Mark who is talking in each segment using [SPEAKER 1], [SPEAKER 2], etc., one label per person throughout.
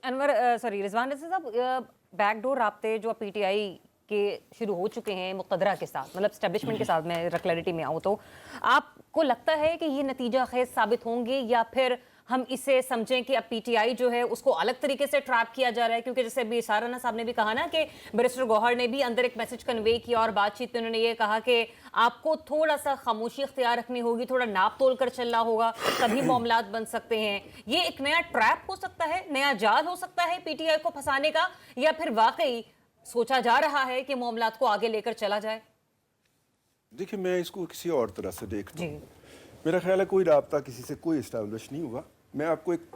[SPEAKER 1] انور sorry رضوان رضا صاحب، back door رابطے جو پی ٹی آئی کے شروع ہو چکے ہیں مقتدرہ کے ساتھ، مطلب اسٹیبلشمنٹ کے ساتھ، میں کلیئرٹی میں آؤں تو آپ کو لگتا ہے کہ یہ نتیجہ خیز ثابت ہوں گے، یا پھر ہم اسے سمجھیں کہ اب پی ٹی آئی جو ہے اس کو الگ طریقے سے ٹریپ کیا جا رہا ہے؟ کیونکہ جیسے ابھی سارانہ صاحب نے بھی کہا نا کہ بیرسٹر گوہر نے بھی اندر ایک میسج کنوے کیا، اور بات چیت میں انہوں نے یہ کہا کہ آپ کو تھوڑا سا خاموشی اختیار رکھنی ہوگی، تھوڑا ناپ تول کر چلنا ہوگا، تبھی معاملات بن سکتے ہیں۔ یہ ایک نیا ٹریپ ہو سکتا ہے، نیا جال ہو سکتا ہے پی ٹی آئی کو پھنسانے کا، یا پھر واقعی سوچا جا رہا ہے کہ معاملات کو آگے لے کر چلا جائے؟
[SPEAKER 2] دیکھیں، میں اس کو کسی اور طرح سے دیکھتا ہوں۔ میرا خیال ہے کوئی رابطہ کسی سے کوئی اسٹیبلش نہیں ہوا۔ میں آپ کو ایک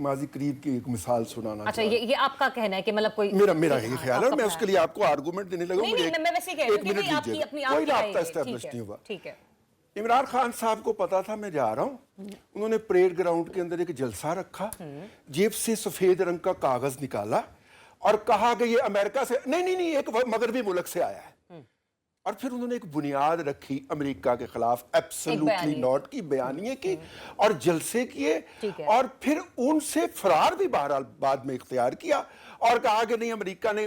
[SPEAKER 2] ماضی قریب کی ایک مثال سنانا
[SPEAKER 1] اچھا، یہ آپ کا کہنا ہے کہ مطلب کوئی
[SPEAKER 2] میرا یہ خیال ہے، اور میں اس کے لیے آپ کو آرگومنٹ دینے لگا ہوں، مجھے ایک منٹ دیجیے گا۔ کوئی رابطہ اسٹیبلش نہیں ہوا۔ عمران خان صاحب کو پتا تھا میں جا رہا ہوں، انہوں نے پریڈ گراؤنڈ کے اندر ایک جلسہ رکھا، جیب سے سفید رنگ کا کاغذ نکالا اور کہا کہ یہ امریکہ سے نہیں ایک مغربی ملک سے آیا ہے، اور پھر انہوں نے ایک بنیاد رکھی امریکہ کے خلاف ایبسولوٹلی ناٹ کی، بیانیے کی اور جلسے کیے، اور پھر ان سے فرار بھی بہرحال بعد میں اختیار کیا اور کہا کہ نہیں امریکہ نے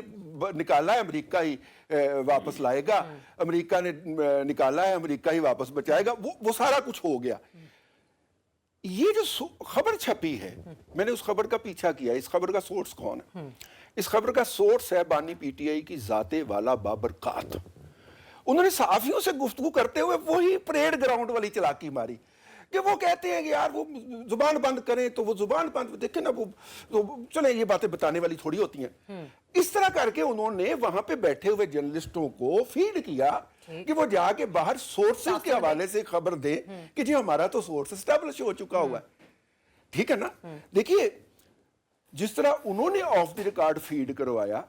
[SPEAKER 2] نکالا ہے، امریکہ ہی واپس لائے گا، امریکہ نے نکالا ہے، امریکہ ہی واپس بچائے گا، وہ سارا کچھ ہو گیا۔ یہ جو خبر چھپی ہے، میں نے اس خبر کا پیچھا کیا، اس خبر کا سورس کون ہے؟ اس خبر کا سورس ہے بانی پی ٹی آئی کی ذات والا بابرکات۔ انہوں نے صحافیوں سے گفتگو کرتے ہوئے وہی پریڈ گراؤنڈ والی چلاکی ماری کہ وہ کہتے ہیں کہ یار وہ زبان بند کریں تو وہ زبان بند، دیکھیں نا، وہ چلیں یہ باتیں بتانے والی تھوڑی ہوتی ہیں۔ اس طرح کر کے انہوں نے وہاں پہ بیٹھے ہوئے جرنلسٹوں کو فیڈ کیا کہ وہ جا کے باہر سورسز کے حوالے سے خبر دے کہ جی ہمارا تو سورس اسٹیبلش ہو چکا ہوا ہے۔ ٹھیک ہے نا؟ دیکھیے، جس طرح انہوں نے آف دی ریکارڈ فیڈ کروایا،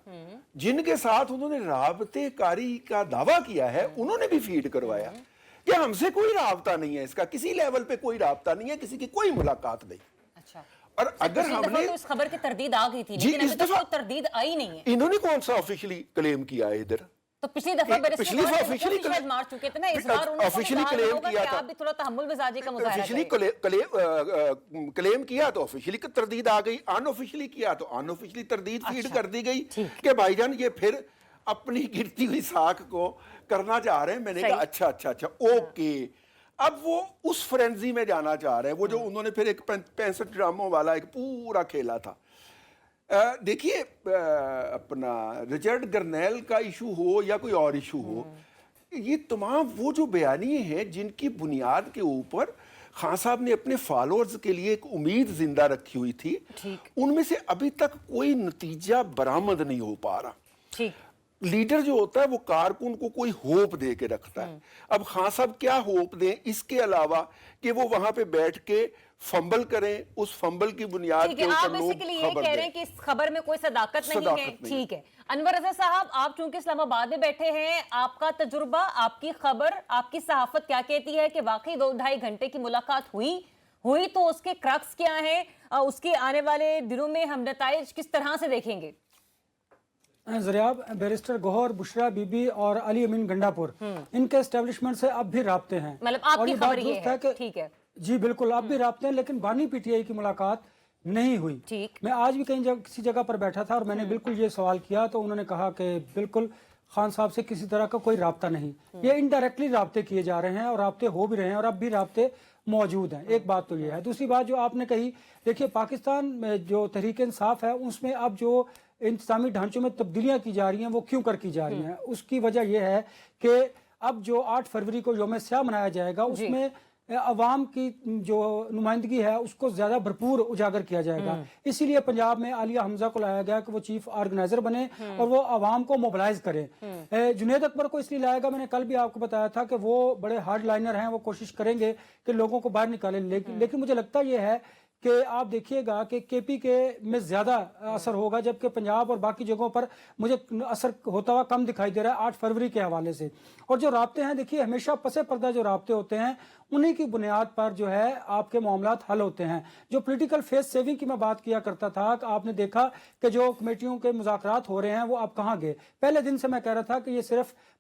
[SPEAKER 2] جن کے ساتھ انہوں نے رابطے کاری کا دعویٰ کیا ہے، انہوں نے بھی فیڈ کروایا کہ ہم سے کوئی رابطہ نہیں ہے، اس کا کسی لیول پہ کوئی رابطہ نہیں ہے، کسی کی کوئی ملاقات نہیں۔ اور اگر ہم نے
[SPEAKER 1] اس خبر کی تردید آ گئی تھی، لیکن ابھی تک کوئی تردید آئی نہیں ہے۔
[SPEAKER 2] انہوں نے کون سا آفیشلی کلیم کیا ہے ادھر؟
[SPEAKER 1] تو پچھلی دفعہ بیرسٹر مار چکے تھے نا، اس بار انہوں نے کہا ہوگا کہ آپ بھی تھوڑا تحمل مزاجی کا مظاہرہ کریں۔
[SPEAKER 2] کلیم کیا تو آفیشلی تردید آ گئی، ان آفیشلی کیا تو ان آفیشلی تردید فیڈ کر دی گئی کہ بھائی جان یہ پھر اپنی گرتی ہوئی ساکھ کو کرنا چاہ رہے ہیں۔ میں نے کہا اچھا اوکے، اب وہ اس فرینزی میں جانا چاہ رہے ہیں، وہ جو انہوں نے پھر ایک 65 ڈراموں والا ایک پورا کھیلا تھا۔ دیکھیے، اپنا رچرڈ گرنیل کا ایشو ہو یا کوئی اور ایشو ہو، یہ تمام وہ جو بیانیے ہیں جن کی بنیاد کے اوپر خان صاحب نے اپنے فالوورز کے لیے ایک امید زندہ رکھی ہوئی تھی، ان میں سے ابھی تک کوئی نتیجہ برآمد نہیں ہو پا رہا۔ لیڈر جو ہوتا ہے وہ کارکن کو کوئی ہوپ دے کے رکھتا ہے۔ اب خان صاحب کیا ہوپ دیں اس کے علاوہ کہ وہ وہاں پہ بیٹھ کے فمبل کریں، اس فمبل کی بنیاد کے اوپر لوگ خبر دیں۔
[SPEAKER 1] یہ کہہ رہے ہیں کہ اس خبر میں کوئی صداقت نہیں ہے۔ ٹھیک ہے انور رضا صاحب، آپ چونکہ اسلام آباد میں بیٹھے ہیں، آپ کا تجربہ، آپ کی خبر، آپ کی صحافت کیا کہتی ہے کہ واقعی 2-2.5 گھنٹے کی ملاقات ہوئی تو اس کے کرکس کیا ہیں، اس کے آنے والے دنوں میں ہم نتائج کس طرح سے دیکھیں گے؟
[SPEAKER 3] ضریاب، barrister Gauhar, Bushra be be اور علی امین گنڈا پور، ان کے اسٹیبلشمنٹ سے اب بھی رابطے ہیں۔
[SPEAKER 1] مطلب آپ کی خبر یہ ہے؟ ٹھیک ہے
[SPEAKER 3] جی بالکل، اب بھی رابطے ہیں، لیکن بانی پی ٹی آئی کی ملاقات نہیں ہوئی۔ میں آج بھی کسی جگہ پر بیٹھا تھا اور میں نے بالکل یہ سوال کیا تو انہوں نے کہا کہ بالکل خان صاحب سے کسی طرح کا کوئی رابطہ نہیں۔ یہ انڈائریکٹلی رابطے کیے جا رہے ہیں اور رابطے ہو بھی رہے ہیں، اور اب بھی رابطے موجود ہیں۔ ایک بات تو یہ ہے۔ دوسری بات جو آپ نے کہی، دیکھیے پاکستان میں جو تحریک انصاف ہے اس میں اب جو انتظامی ڈھانچوں میں تبدیلیاں کی جا رہی ہیں وہ کیوں کر کی جا رہی ہیں؟ اس کی وجہ یہ ہے کہ اب جو 8 فروری کو یوم سیاہ منایا جائے گا، اس میں عوام کی جو نمائندگی ہے اس کو زیادہ بھرپور اجاگر کیا جائے گا۔ اسی لیے پنجاب میں عالیہ حمزہ کو لایا گیا کہ وہ چیف آرگنائزر بنے اور وہ عوام کو موبلائز کرے۔ جنید اکبر کو اس لیے لایا گا، میں نے کل بھی آپ کو بتایا تھا کہ وہ بڑے ہارڈ لائنر ہیں، وہ کوشش کریں گے کہ لوگوں کو باہر نکالیں، لیکن مجھے لگتا یہ ہے کہ آپ دیکھیے گا کہ کے پی کے میں زیادہ اثر ہوگا، جبکہ پنجاب اور باقی جگہوں پر مجھے اثر ہوتا ہوا کم دکھائی دے رہا ہے 8 فروری کے حوالے سے۔ اور جو رابطے ہیں، دیکھیے ہمیشہ پس پردہ جو رابطے ہوتے ہیں انہی کی بنیاد پر جو ہے آپ کے معاملات حل ہوتے ہیں۔ جو پولیٹیکل فیس سیونگ کی میں بات کیا کرتا تھا کہ آپ نے دیکھا کہ جو کمیٹیوں کے مذاکرات ہو رہے ہیں وہ اب کہاں گئے۔ پہلے دن سے میں کہہ رہا تھا کہ یہ صرف